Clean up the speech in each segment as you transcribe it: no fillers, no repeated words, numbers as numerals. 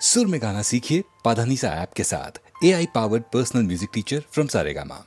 सुर में गाना सीखिए पाधानीसा ऐप के साथ। AI powered personal music teacher from Saregama.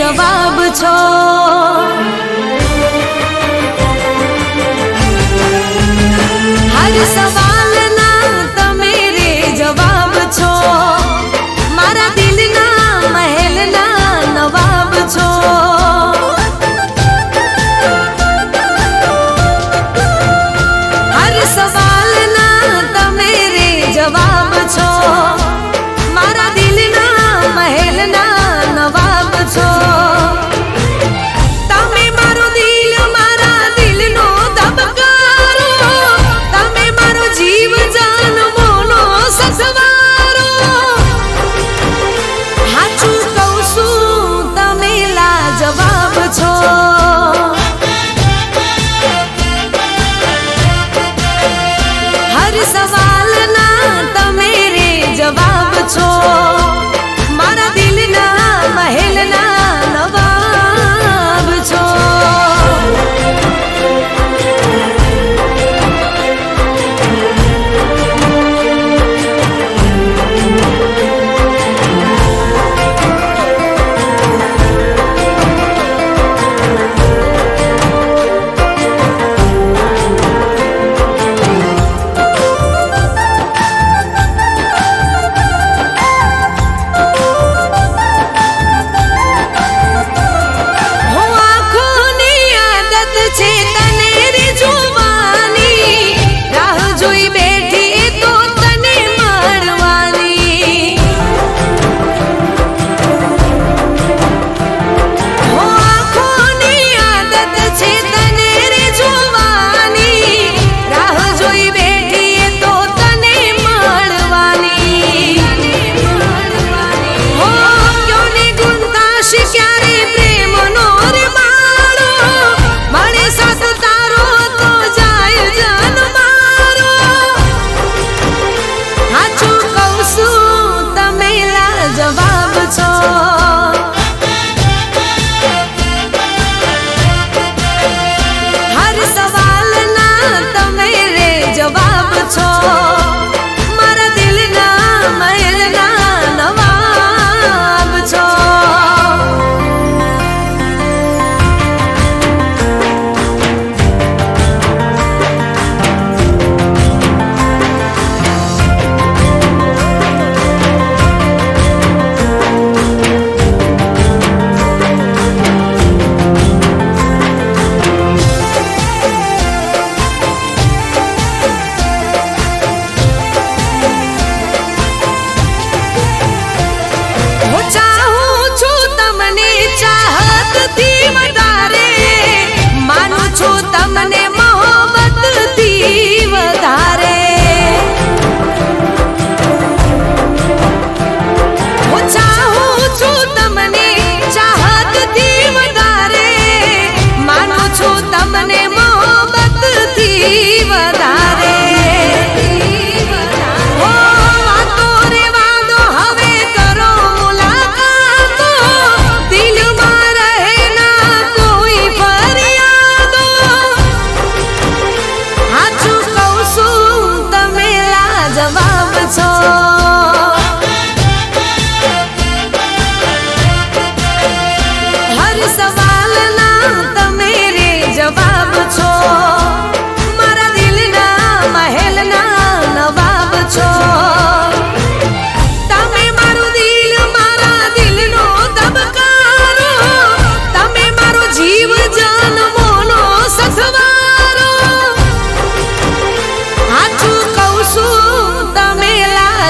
જવાબ છો. હર સવાલના તમે રે જવાબ છો. મારા દિલના મહેલના નવાબ છો. હર સવાલના તમે રે જવાબ છો. મારા દિલના મહેલના નવાબ છો. તમે મારો દિલ મારા દિલનો ધબકારો. તમે મારો જીવ જાન મોનો સસવારો. હાચું કહું છું તમે લાજવાબ છો. હર સવાલના તમે રે જવાબ છો. મારા દિલના મહેલના નવાબ છો.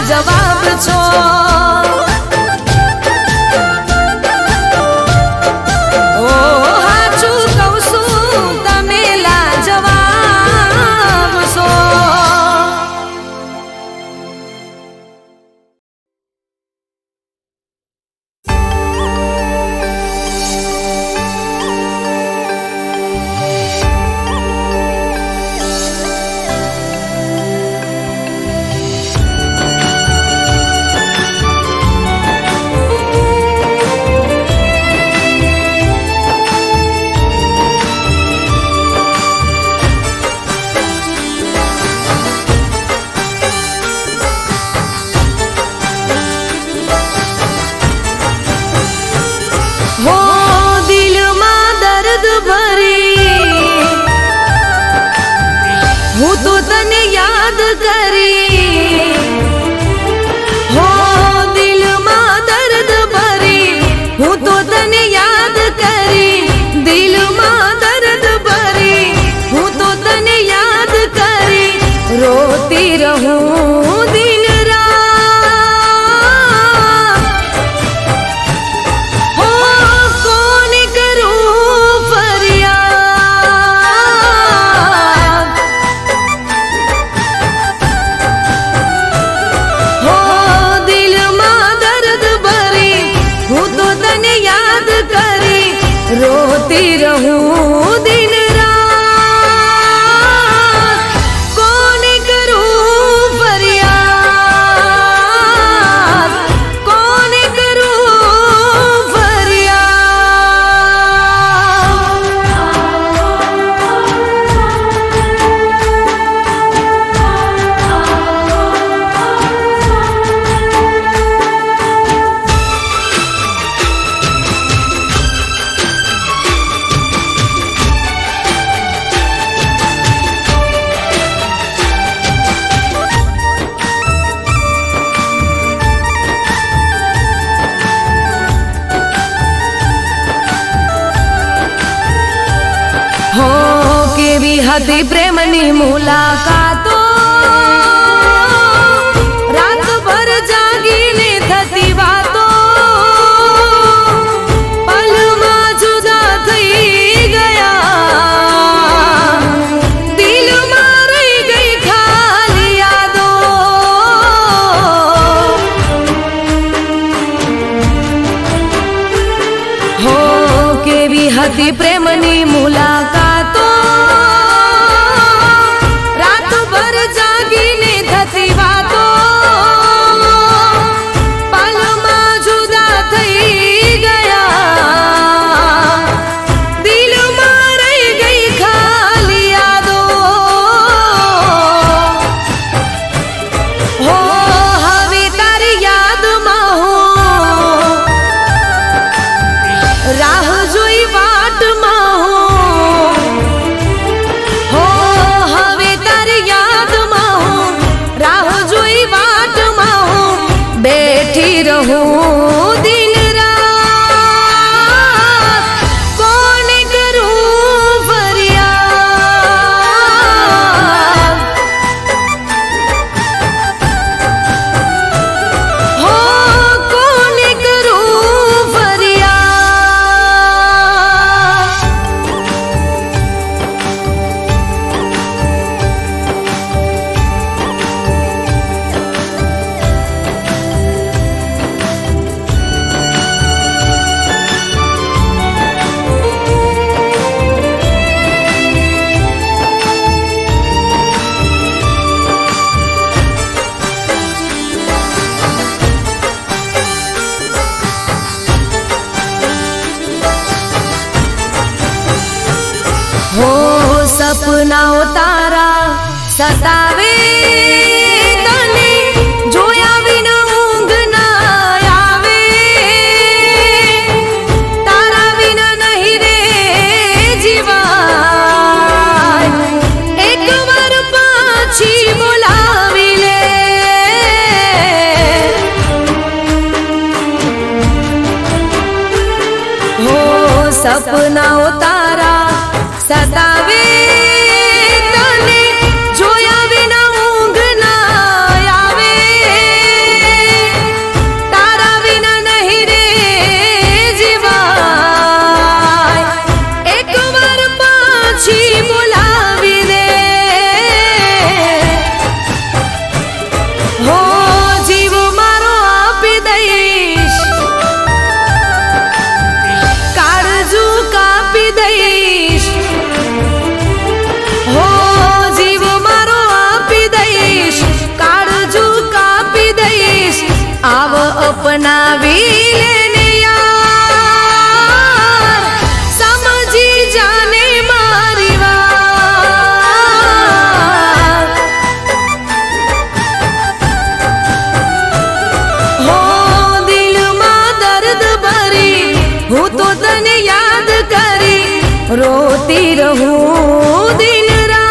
જવાબ છો. ઓ હાચું કહું છું તમે લાજવાબ છો. याद करी हो दिलમાં દર્દ ભરી હું તો તને યાદ કરી દિલમાં દર્દ ભરી હું તો તને યાદ કરી રોતી રહું દિન रोती रहूं दिन रात कौन करूं फरियाद कौन करूं हो केवी हती प्रेमनी मुलाकातो रात भर जागीने थती वातो पलમાં જુદા થઈ ગયા દિલમાં રહી ગઈ ખાલી યાદો हो केवी हती प्रेमनी मुलाकात राह जोई वाटમાં हो હવે તારી યાદમાં હું રાહ જોઈ વાટમાં હું બેઠી રહું દિન રાત કોણ કરું ફરિયાદ હો કોણ કરું ફરિયાદ हो સપનાઓ તારા સતાવે તને જોયા વિના ઊંઘ ના આવે તારા વિના નહીં રે જીવાય એકવાર પાછી બોલાવી લે हो સપનાઓ તારા સતાવે તને જોયા વિના ઊંઘ ના આવે તારા વિના નહીં રે જીવાય એકવાર પાછી બોલાવી દે હો જીવ મારો આપી દઈશ કાળજુ કાપી દઈશ हो जीव मारो आपी दईश काळजू कापी दईश आव अपनावी लेने यार समजी जाने मारी વાત हो દિલમાં દર્દ ભરી હું તો તને યાદ કરી રોતી રહું દિન રાત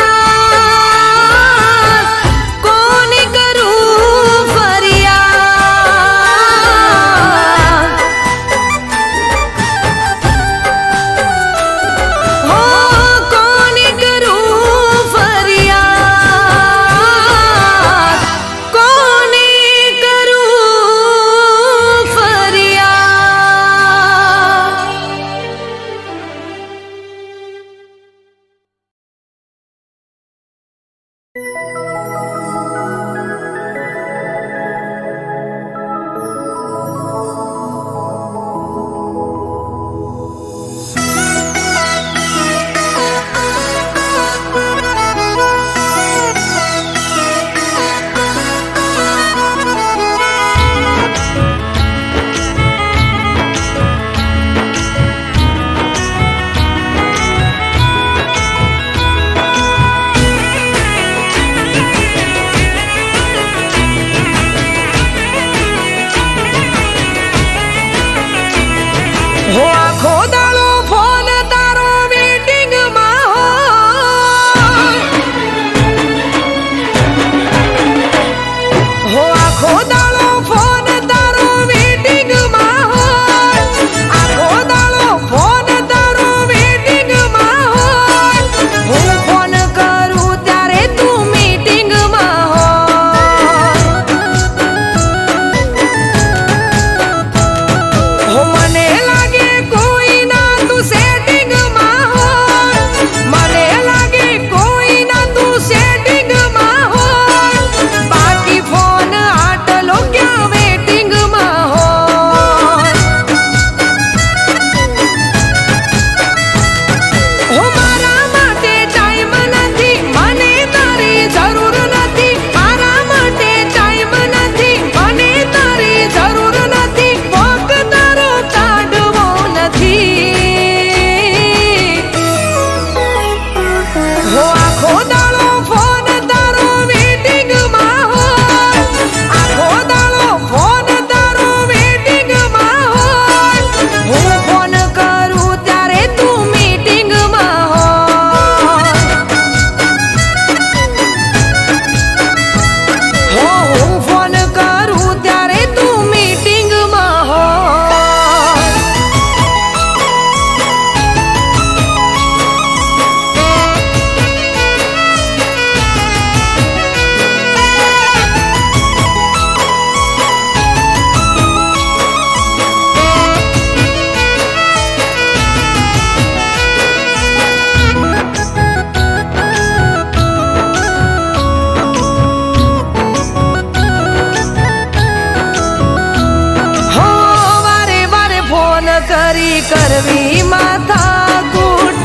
કરી કરવી માથાકૂટ,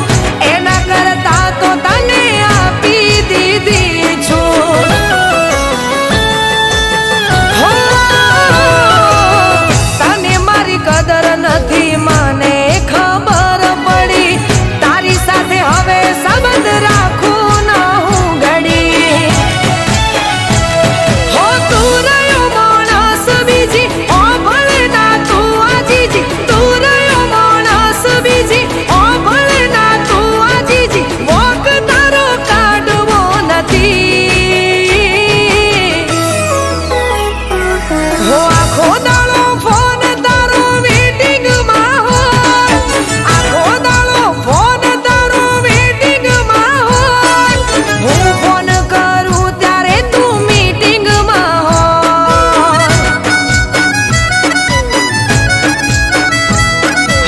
એના કરતા તો તને આપી દીધી છૂટ. હો, તને મારી કદર નથી મને ખબર પડી, તારી સાથે હવે સંબંધ રાખું ન હું ઘડી. હો, તું રહ્યો માણસ બીજી, ઓ ભલે ના તું આજીજી, તું રહ્યો માણસ બીજી, ઓ ભલે ના તું આજીજી, વોક તારો કાઢવો નથી. હો, આખો દાડો ફોન તારો વેટિંગમાં હોય, આખો દાડો ફોન તારો વેટિંગમાં હોય, હું ફોન કરું ત્યારે તું મીટિંગમાં હોય.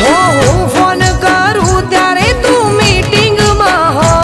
હો, હું ફોન કરું ત્યારે તું મીટિંગમાં હોય.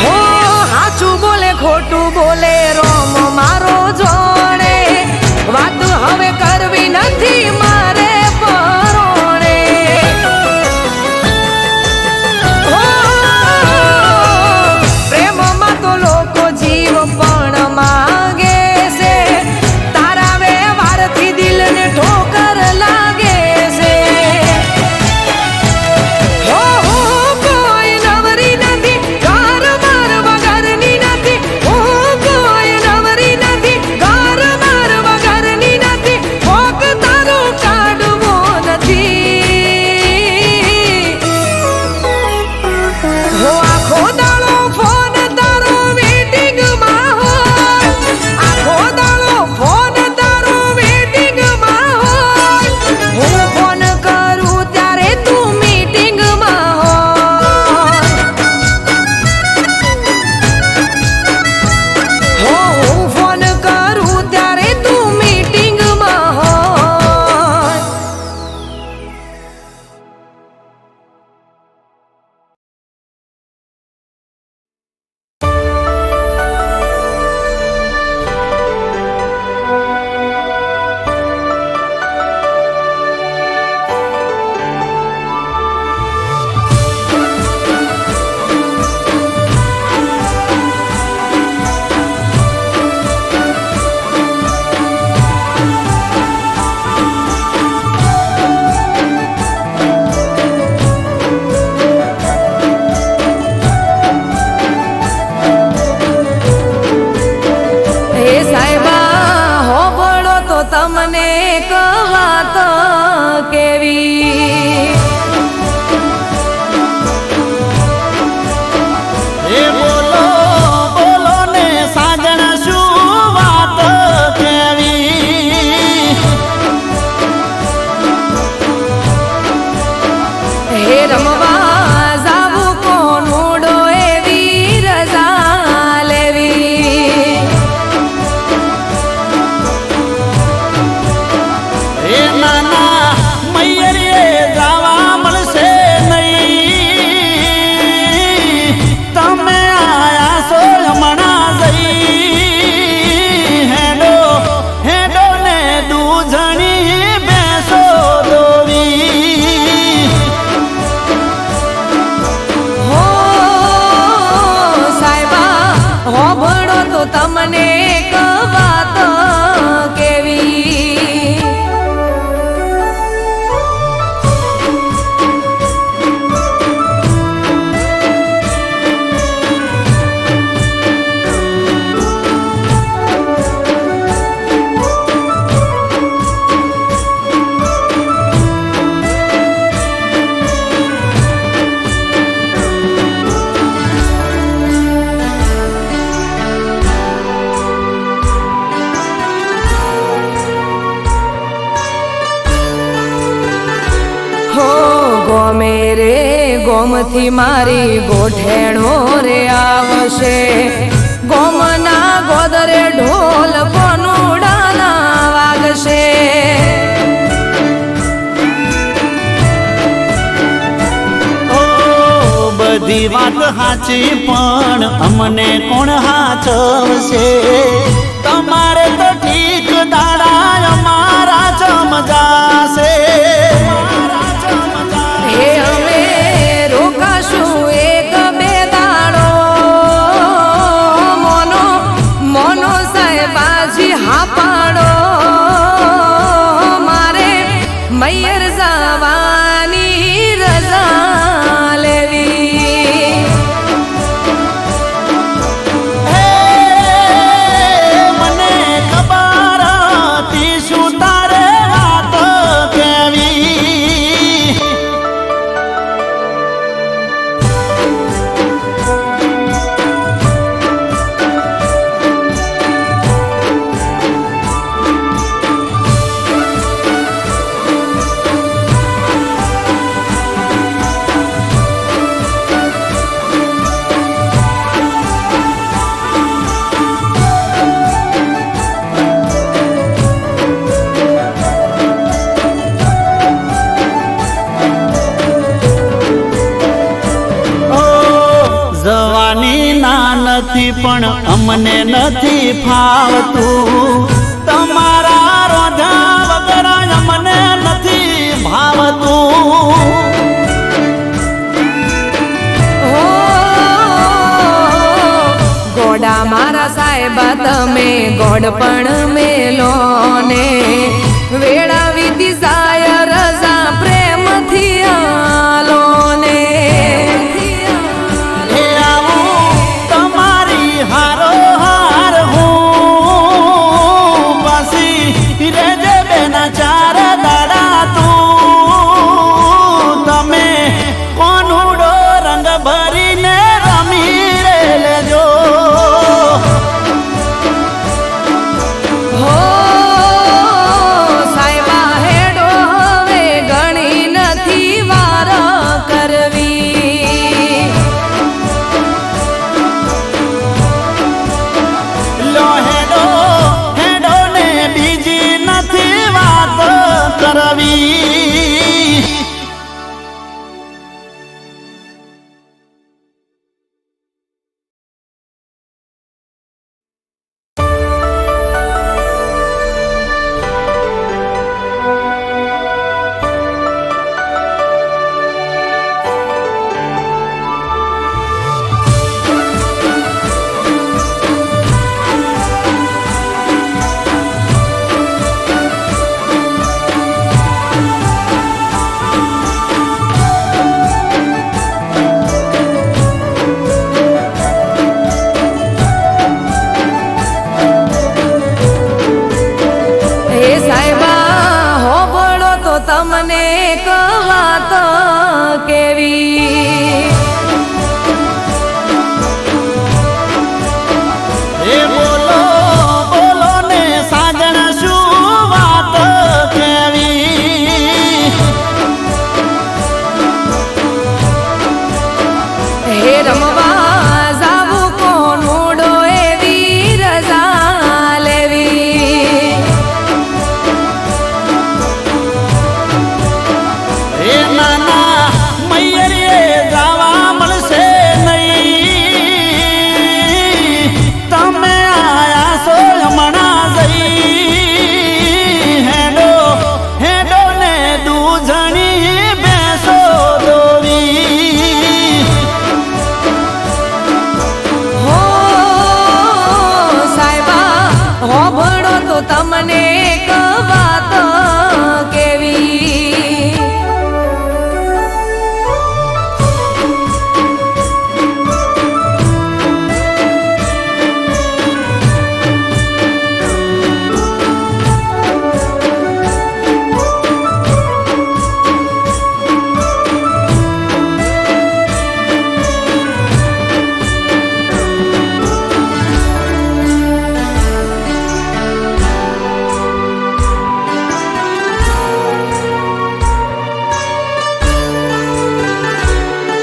હો, હાચું બોલે ખોટું બોલે રોમ મારો જોડે, વાત હવે કરવી નથી મારે પરોણે. હો, પ્રેમમાં તો લોકો જીવ પણ માગે છે, તારા વ્યવહારથી દિલને ઠોકર લાગે છે. હો, કોઈ નવરી નથી, ઘર બાર વગરની નથી, હું કોઈ ગોમે રે ગોમથી મારી ગોઠેણો રે આવશે ગોમના ગોદરે ઢોલ કોનુડાના વાગશે બધી વાત સાચી પણ અમને કોણ હાચવશે તમારે તો ઠીક દાડા અમારા ચમજાશે હે અમે રોકાશું એક બે દાડો મોનો મોનો સાહેબાજી હા પાડો મારે મૈયર જવાની રજા લેવી મને ખબર હતી શું તારે વાત કેવી જવાની ના નથી પણ અમને નથી ફાવતું તમારા રોધા વગર અમને નથી ભાવતું હો ગોડા મારા સાહેબા તમે ગોડ પણ મેલો ને વેળા વીતી જાય રજા પ્રેમથી આલો ને હે આવું તમારી હારો હાર હું પાછી રેજે બેના ચાર દાડા તું તમે કોનુડો રંગ ભરીને રમી રે લેજો હો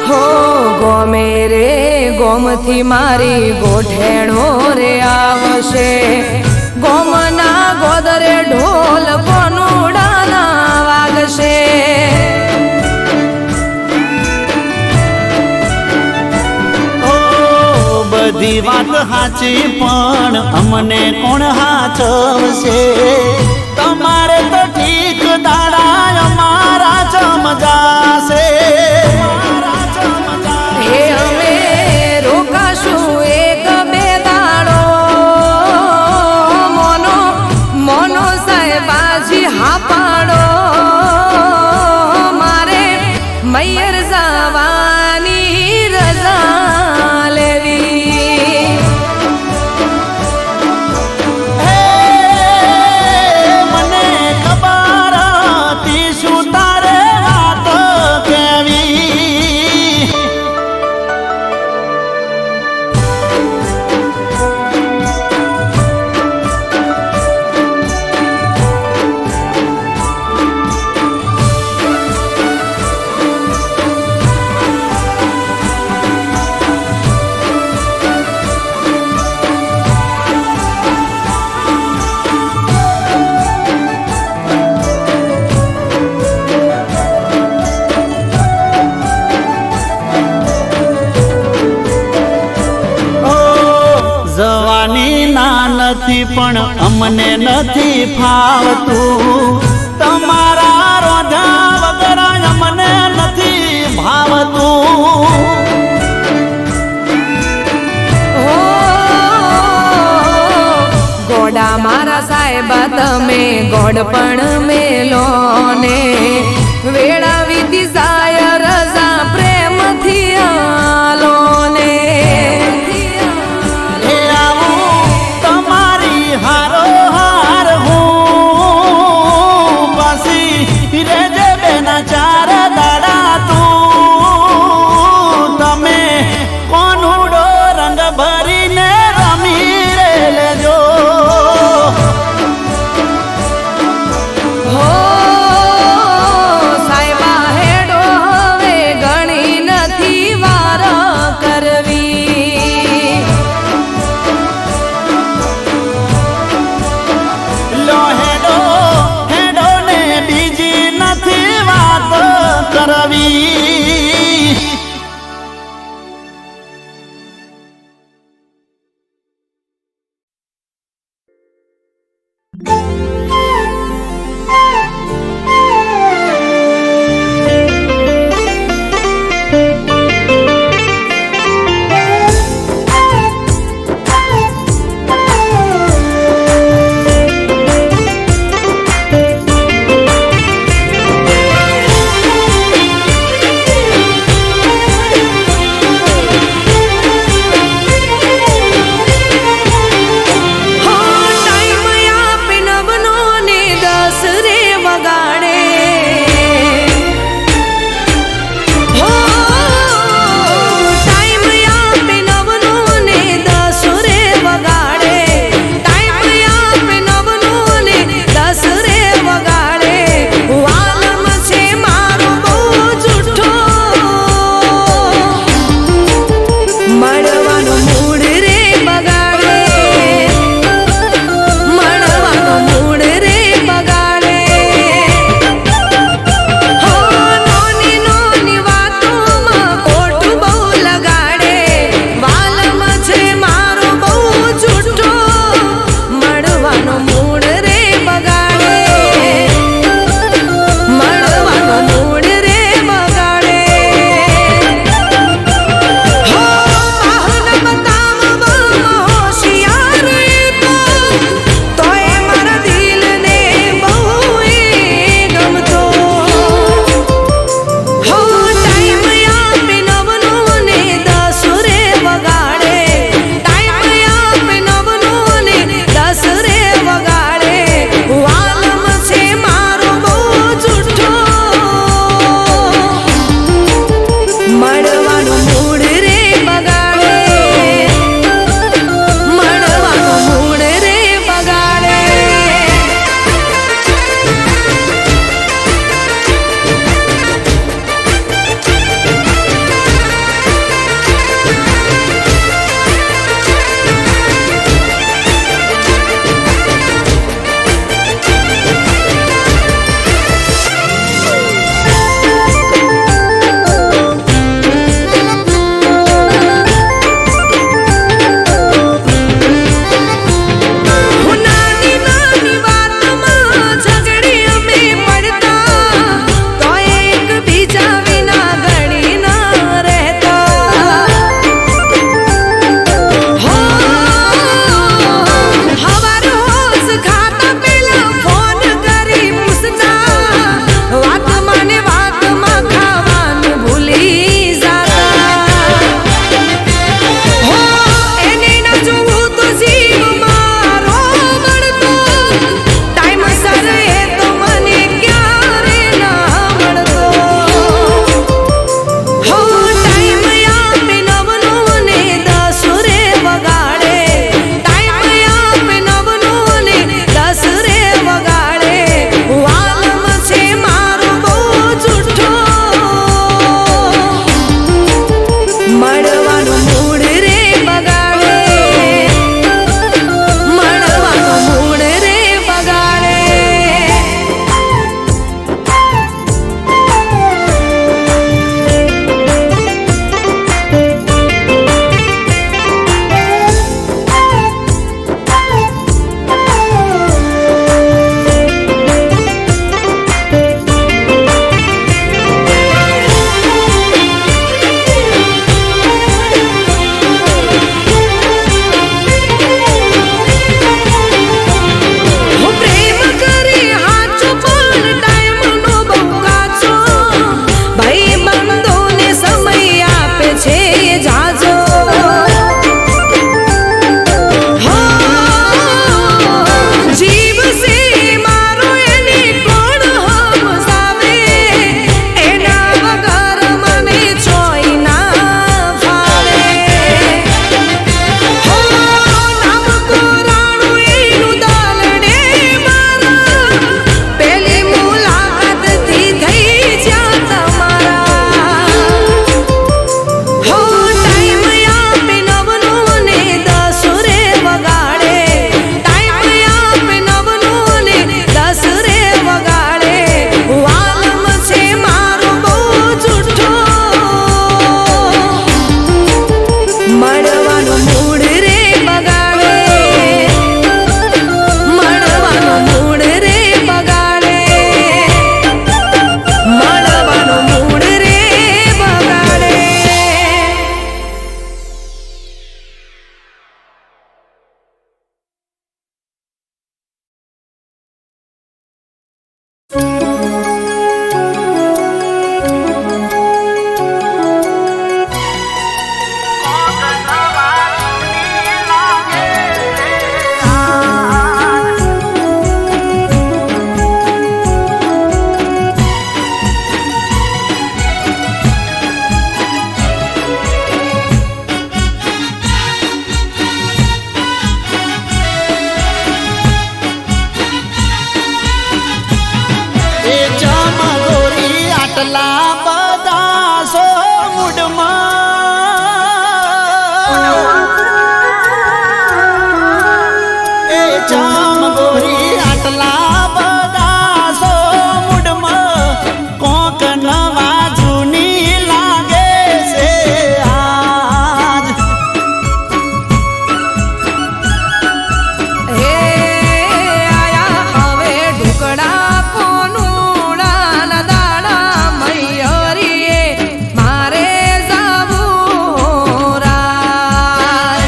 હો ગોમે રે ગોમથી મારી ગોઠેણો રે આવશે ગોમના ગોદરે ઢોલ કોનુડાના વાગશે બધી વાત સાચી પણ અમને કોણ હાચવશે તમારે તો ઠીક દાડા અમારા ચમજાશે હે અમે રોકાશું એક બે દાડો મોનો મોનો સાહેબાજી હા પાડો મારે મૈયર જવાની રજા લેવી મને ખબર હતી શું તારે વાત કેવી જવાની ના નથી પણ અમને નથી ફાવતું તમારા રોજા વગર અમને નથી ભાવતું હો ગોડા મારા સાહેબા તમે ગોડ પણ મેલો ને વેળા વીતી જાય રજા પ્રેમથી આલો ને હે આવું તમારી હારો હાર હું પાછી રેજે બેના ચાર દાડા તું તમે કોનુડો રંગ ભરીને રમી રે લેજો હો મૂડમાં એ ચામ ગોરી આટલા બધા સો મૂડમાં કોક નવા જૂની લાગે છે આજ હે આયા હવે ઢુકડા કોનુડાન દાડા મૈયરીએ મારે જાવું રાય.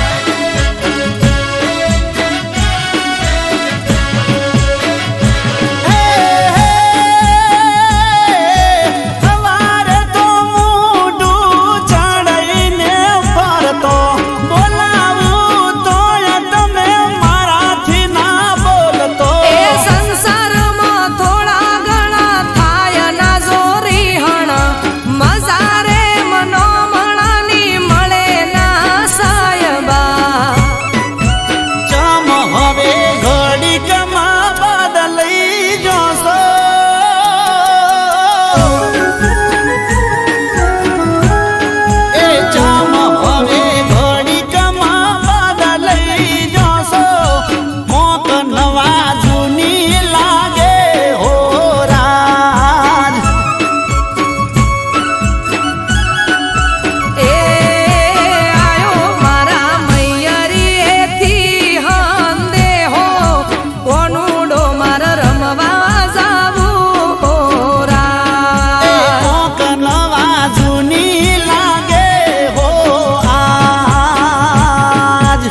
સવારે તો મૂડું ચડાઈને ફરતો બોલાવું તોય તમે મારાથી ના બોલતો એ સંસારમાં થોડા ઘણા થાય ના જોરી હણ મજા રે મનોમણાની મળે ના સાયબા. ચમ હવે ઘડીકમાં બદલાઈ જશો એ ચમ હવે ઘડીકમાં બદલાઈ જશો કોક નવા જૂની લાગે હો રાજ એ આયો મારા મૈયરીએથી હંદે હો કોનુડો માર રમવા જાવું રાય. કોક નવા જૂની લાગે હો આજ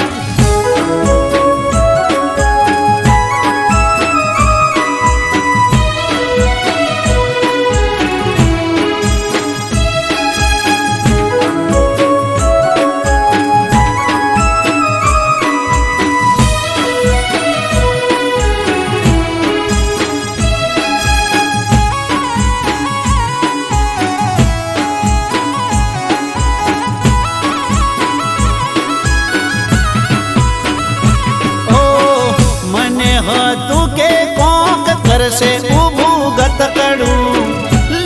ઓ મને હતું કે કોક કરશે ઊભું ગતકડું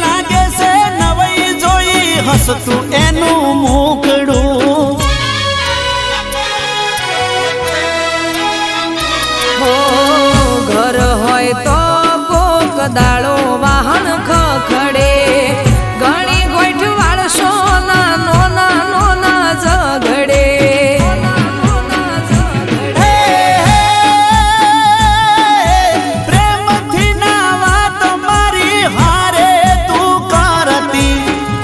લાગે છે નવાઈ જોઈ હસતું એનું મુખડું હો ઘર હોય તો કોક દાડો વાહન ખખડે ઘણી ગોઠ વાળશો નાનો નાનો ના ઝઘડે. હે, પ્રેમથી ના વાત મારી હારે તું કરતી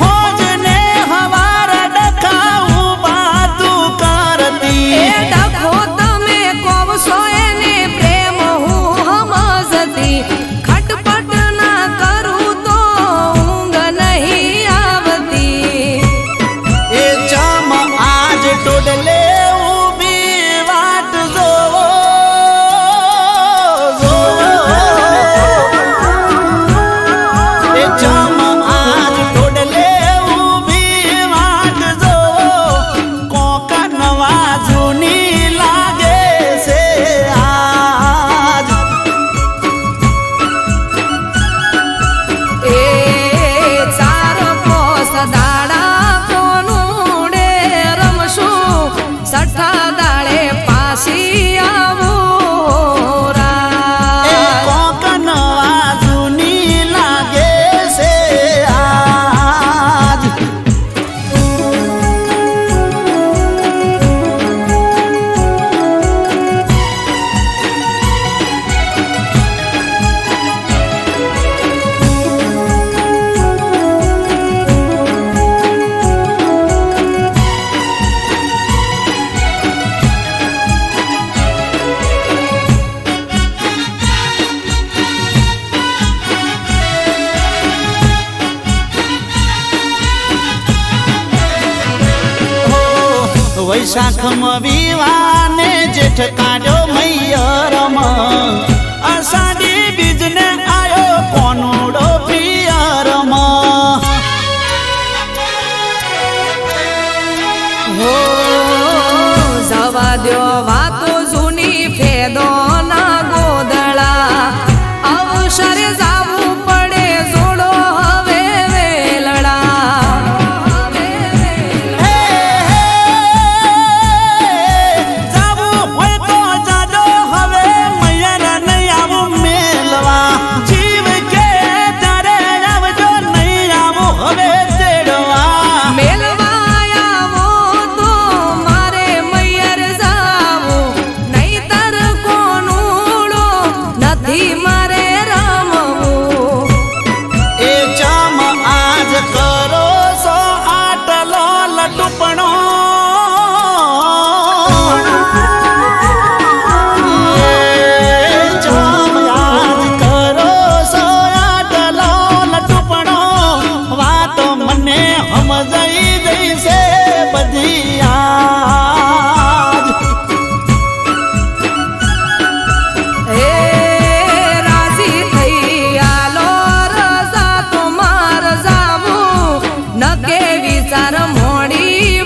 હોજને હવાર ડખાવું બા તું કરતી એ ડખો તમે કોવશો એને પ્રેમ હું સમજતી ખટપટ ના કરું તો ઊંઘ નહીં આવતી. એ ચમ આજ ટોડલે ઊભી વાટ જોવો એ ચમ આજ ટોડલે ઊભી વાટ જોવો કોક નવા જૂની લાગે છે આજ એ ચાર પોસ દાડા કોનુડે રમશું સઠ્ઠા દાડે પાછી આવું એ રાય. કોક નવા જૂની લાગે છે આજ વૈશાખમાં વિવાને જેઠ કાઢ્યો મૈયરમાં અષાઢી બીજને આયો કોનુડો પિયરમાં હો જવા દ્યો વાતો જૂની ફેદો ના ગોદળા અવસરે જાવું પડે જોડો હવે વેલડા. વિચાર મોડી